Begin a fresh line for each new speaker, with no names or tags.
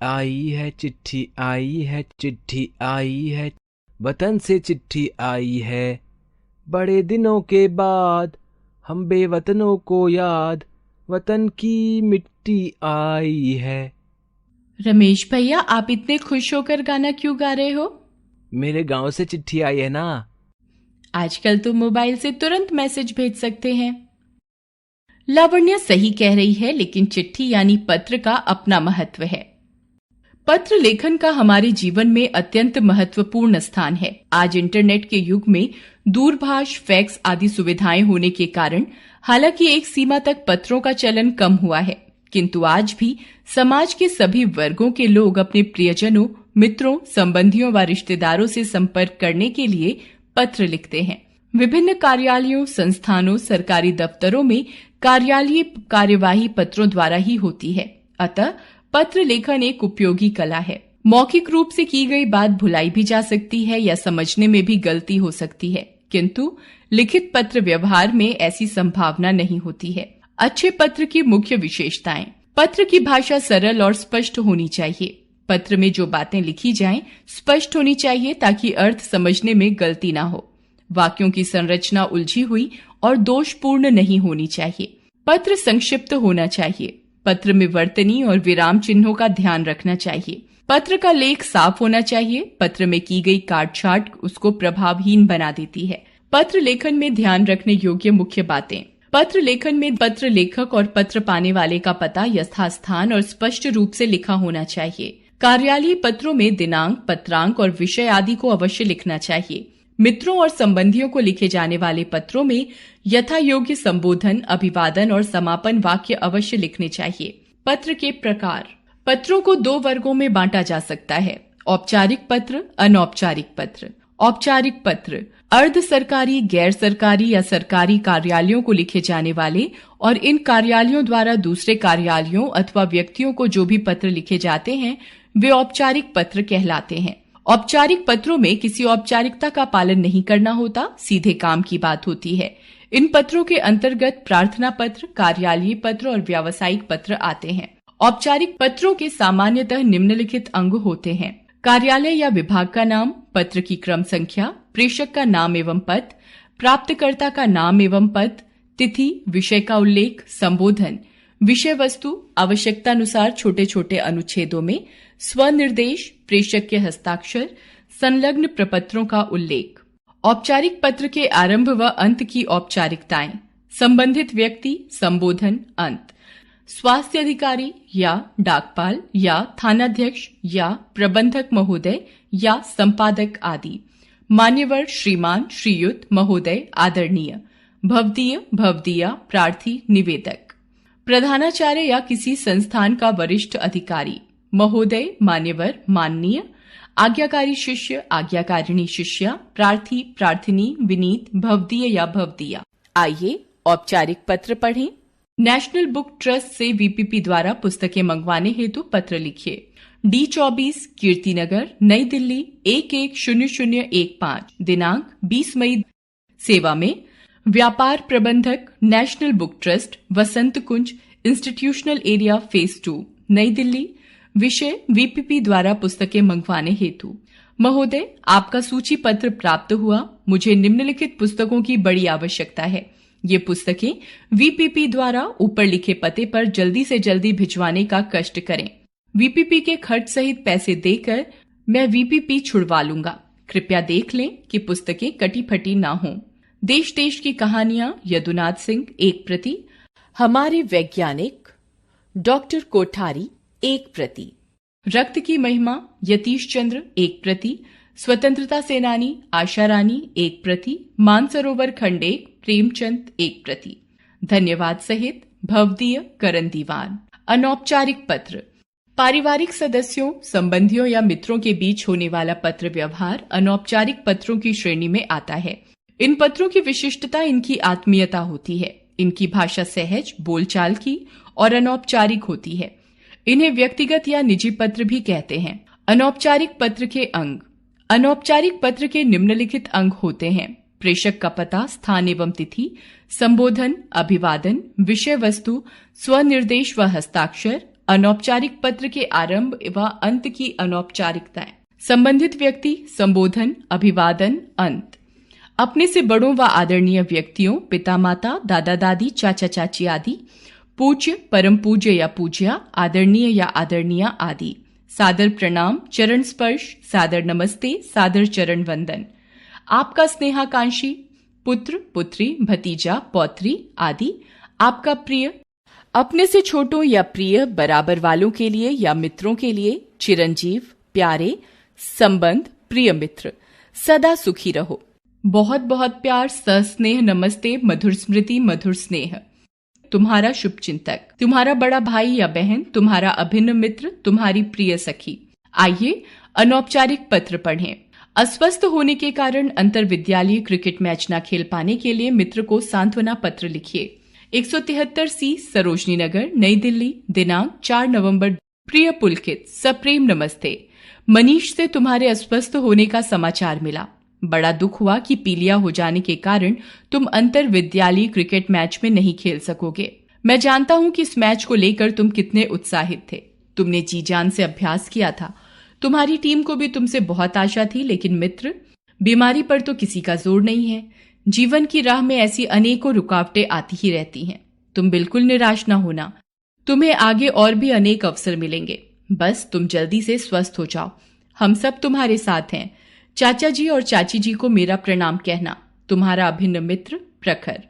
आई है चिट्ठी, आई है चिट्ठी, आई है वतन से चिट्ठी आई है। बड़े दिनों के बाद हम बेवतनों को याद, वतन की मिट्टी आई है।
रमेश भैया, आप इतने खुश होकर गाना क्यों गा रहे हो?
मेरे गांव से चिट्ठी आई है ना।
आजकल तो मोबाइल से तुरंत मैसेज भेज सकते हैं। लावण्या सही कह रही है, लेकिन चिट्ठी यानी पत्र का अपना महत्व है। पत्र लेखन का हमारे जीवन में अत्यंत महत्वपूर्ण स्थान है। आज इंटरनेट के युग में दूरभाष, फैक्स आदि सुविधाएं होने के कारण हालांकि एक सीमा तक पत्रों का चलन कम हुआ है, किंतु आज भी समाज के सभी वर्गों के लोग अपने प्रियजनों, मित्रों, संबंधियों व रिश्तेदारों से संपर्क करने के लिए पत्र लिखते हैं। विभिन्न कार्यालयों, संस्थानों, सरकारी दफ्तरों में कार्यालयीय कार्यवाही पत्रों द्वारा ही होती है। अतः पत्र लेखन एक उपयोगी कला है। मौखिक रूप से की गई बात भुलाई भी जा सकती है या समझने में भी गलती हो सकती है, किंतु लिखित पत्र व्यवहार में ऐसी संभावना नहीं होती है। अच्छे पत्र की मुख्य विशेषताएं। पत्र की भाषा सरल और स्पष्ट होनी चाहिए। पत्र में जो बातें लिखी जाएं, स्पष्ट होनी चाहिए ताकि अर्थ समझने में गलती ना हो। वाक्यों की संरचना उलझी हुई और दोषपूर्ण नहीं होनी चाहिए। पत्र संक्षिप्त होना चाहिए। पत्र में वर्तनी और विराम चिन्हों का ध्यान रखना चाहिए। पत्र का लेख साफ होना चाहिए। पत्र में की गई काटछाट उसको प्रभावहीन बना देती है। पत्र लेखन में ध्यान रखने योग्य मुख्य बातें। पत्र लेखन में पत्र लेखक और पत्र पाने वाले का पता यथास्थान और स्पष्ट रूप से लिखा होना चाहिए। कार्यालयीय पत्रों में दिनांक, पत्रांक और विषय आदि को अवश्य लिखना चाहिए। मित्रों और संबंधियों को लिखे जाने वाले पत्रों में यथा योग्य संबोधन, अभिवादन और समापन वाक्य अवश्य लिखने चाहिए। पत्र के प्रकार। पत्रों को दो वर्गों में बांटा जा सकता है: औपचारिक पत्र, अनौपचारिक पत्र। औपचारिक पत्र अर्ध सरकारी, गैर सरकारी या सरकारी कार्यालयों को लिखे जाने वाले और इन कार्यालयों द्वारा दूसरे कार्यालयों अथवा व्यक्तियों को जो भी पत्र लिखे जाते हैं वे औपचारिक पत्र कहलाते हैं। औपचारिक पत्रों में किसी औपचारिकता का पालन नहीं करना होता, सीधे काम की बात होती है। इन पत्रों के अंतर्गत प्रार्थना पत्र, कार्यालयीय पत्र और व्यावसायिक पत्र आते हैं। औपचारिक पत्रों के सामान्यतः निम्नलिखित अंग होते हैं: कार्यालय या विभाग का नाम, पत्र की क्रम संख्या, प्रेषक का नाम एवं पद, प्राप्तकर्ता का नाम एवं पद, तिथि, विषय का उल्लेख, संबोधन, विषय वस्तु, आवश्यकतानुसार छोटे छोटे अनुच्छेदों में, स्वनिर्देश, प्रेषक के हस्ताक्षर, संलग्न प्रपत्रों का उल्लेख। औपचारिक पत्र के आरंभ व अंत की औपचारिकताएं। संबंधित व्यक्ति, संबोधन, अंत। स्वास्थ्य अधिकारी या डाकपाल या थानाध्यक्ष या प्रबंधक महोदय या संपादक आदि। मान्यवर, श्रीमान, श्रीयुत, महोदय, आदरणीय। भवदीय, भवदीया, प्रार्थी, निवेदक। प्रधानाचार्य या किसी संस्थान का वरिष्ठ अधिकारी। महोदय, मान्यवर, माननीय। आज्ञाकारी शिष्य, आज्ञाकारिणी शिष्या, प्रार्थी, प्रार्थिनी, विनीत, भवदीय या भवदीया। आइए औपचारिक पत्र पढ़ें। नेशनल बुक ट्रस्ट से वीपीपी द्वारा पुस्तकें मंगवाने हेतु पत्र लिखिए। D24, कीर्तिनगर, नई दिल्ली 110015, दिनांक 20 मई। सेवा में व्यापार प्रबंधक, नेशनल बुक ट्रस्ट, वसंत कुंज, इंस्टीट्यूशनल एरिया, फेज 2, नई दिल्ली। विषय वीपीपी द्वारा पुस्तकें मंगवाने हेतु। महोदय, आपका सूची पत्र प्राप्त हुआ। मुझे निम्नलिखित पुस्तकों की बड़ी आवश्यकता है। ये पुस्तकें वीपीपी द्वारा ऊपर लिखे पते पर जल्दी से जल्दी भिजवाने का कष्ट करें। वीपीपी के खर्च सहित पैसे देकर मैं वीपीपी छुड़वा लूंगा। कृपया देख लें कि पुस्तकें कटी फटी ना हों। देश देश की कहानियां, यदुनाथ सिंह, 1 प्रति। हमारे वैज्ञानिक डॉक्टर कोठारी, 1 प्रति। रक्त की महिमा, यतीश चंद्र, 1 प्रति। स्वतंत्रता सेनानी आशा रानी, 1 प्रति। मानसरोवर खंड 1, प्रेमचंद, 1 प्रति। धन्यवाद सहित भवदीय, करण दीवान। अनौपचारिक पत्र पारिवारिक सदस्यों, संबंधियों या मित्रों के बीच होने वाला पत्र व्यवहार अनौपचारिक पत्रों की श्रेणी में आता है। इन पत्रों की विशिष्टता इनकी आत्मीयता होती है। इनकी भाषा सहज, बोलचाल की और अनौपचारिक होती है। इन्हें व्यक्तिगत या निजी पत्र भी कहते हैं। अनौपचारिक पत्र के अंग। अनौपचारिक पत्र के निम्नलिखित अंग होते हैं: प्रेषक का पता, स्थान एवं तिथि, संबोधन, अभिवादन, विषय वस्तु, स्वनिर्देश व हस्ताक्षर, अनौपचारिक पत्र के आरंभ व अंत की अनौपचारिकताएं। संबंधित व्यक्ति, संबोधन, अभिवादन, अंत। अपने से बड़ों व आदरणीय व्यक्तियों, पिता माता, दादा दादी, चाचा चाची आदि। पूज्य, परम पूज्य या पूज्या, आदरणीय या आदरणीय आदि। सादर प्रणाम, चरण स्पर्श, सादर नमस्ते, सादर चरण वंदन। आपका स्नेहाकांक्षी पुत्र, पुत्री, भतीजा, पौत्री आदि। आपका प्रिय, अपने से छोटों या प्रिय, बराबर वालों के लिए या मित्रों के लिए। चिरंजीव, प्यारे, संबंध, प्रिय मित्र। सदा सुखी रहो। बहुत बहुत प्यार, सस्नेह, नमस्ते, मधुर स्मृति, मधुर स्नेह। तुम्हारा शुभचिंतक, तुम्हारा बड़ा भाई या बहन, तुम्हारा अभिन्न मित्र, तुम्हारी प्रिय सखी। आइए अनौपचारिक पत्र पढ़ें। अस्वस्थ होने के कारण अंतर विद्यालय क्रिकेट मैच न खेल पाने के लिए मित्र को सांत्वना पत्र लिखिए। 173 सी, सरोजनी नगर, नई दिल्ली, दिनांक 4 नवंबर। प्रिय पुलकित, सप्रेम नमस्ते। मनीष से तुम्हारे अस्वस्थ होने का समाचार मिला। बड़ा दुख हुआ कि पीलिया हो जाने के कारण तुम अंतर विद्यालय क्रिकेट मैच में नहीं खेल सकोगे। मैं जानता हूं कि इस मैच को लेकर तुम कितने उत्साहित थे। तुमने जी जान से अभ्यास किया था। तुम्हारी टीम को भी तुमसे बहुत आशा थी, लेकिन मित्र, बीमारी पर तो किसी का जोर नहीं है। जीवन की राह में ऐसी अनेकों रुकावटें आती ही रहती हैं। तुम बिल्कुल निराश न होना। तुम्हें आगे और भी अनेक अवसर मिलेंगे। बस तुम जल्दी से स्वस्थ हो जाओ। हम सब तुम्हारे साथ हैं। चाचा जी और चाची जी को मेरा प्रणाम कहना। तुम्हारा अभिन्न मित्र, प्रखर।